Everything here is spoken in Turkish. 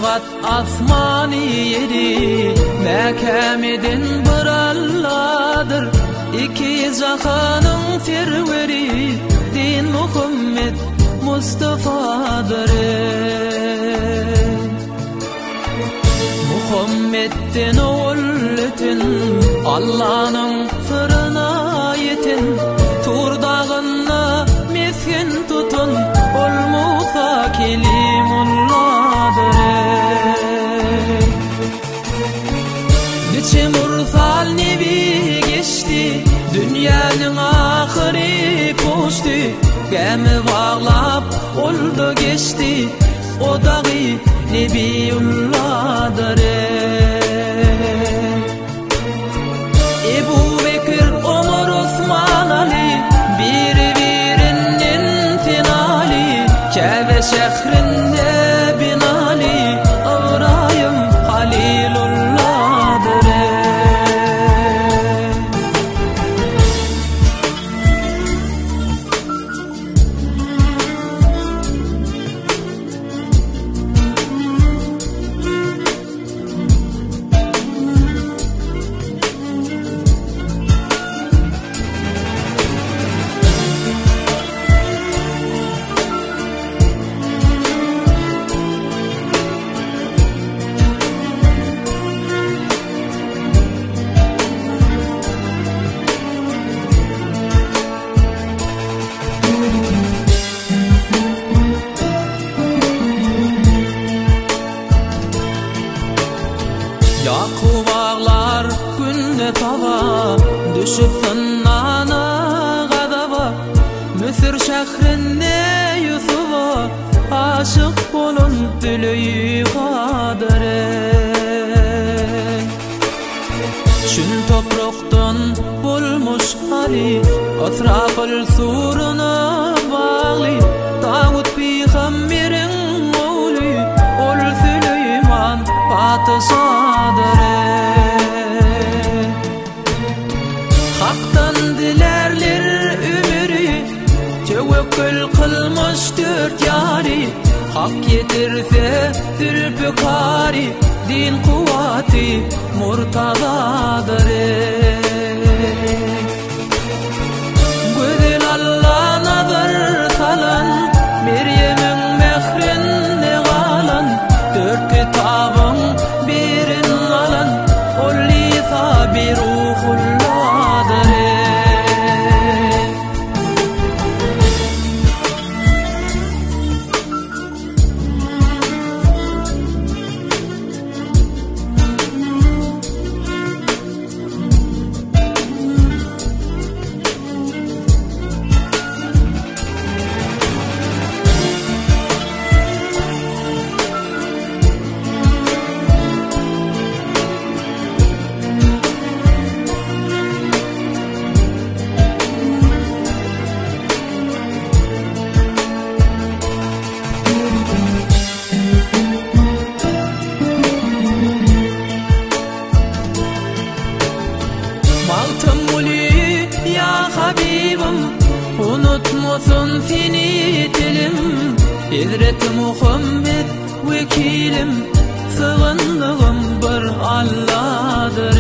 kat asmani yeri, mekamedin bir Allah'dır. İki zahanın serveri, din Muhammed Mustafa'dır. Muhammed'den oğulletin, Allah'ın fırına yetin. Tur dağına mesken tutun, ol Musa Kelimullah'dır. Niçe mursal nebi geçti, dünyanın ahiri koştu. Gemi bağlap oldu geçti, o dağı Nebiyullah'dır. Ebu Bekir, Ömer, Osman, Ali, birbirinin tinali. Kabe şehrinde binali, İbrahim Halilullah'dır. Yakup ağlar günde tava, düşüp sınana gadaba. Mısır şehrinde Yusuf'a aşık olun dileği kadere. Şün topraktan bulmuş Ali, Asrafil suruna bağlı. Davut peygamberin oğlu, ol Süleyman padişadır. Hak'tan dilerler ömrü, tevekkül kılmış dört yari. Hak yetirse Zülfikari, din kuvveti Murtazadır. Güzel Allah nazar salan, Meryem'in mehrinde kalan. Dört kitabın birin alan, ol İsa bir ruhullah'dır. Unutmasın seni dilim, Hazreti Muhammed vekilim. Sığındığım bir Allah'dır.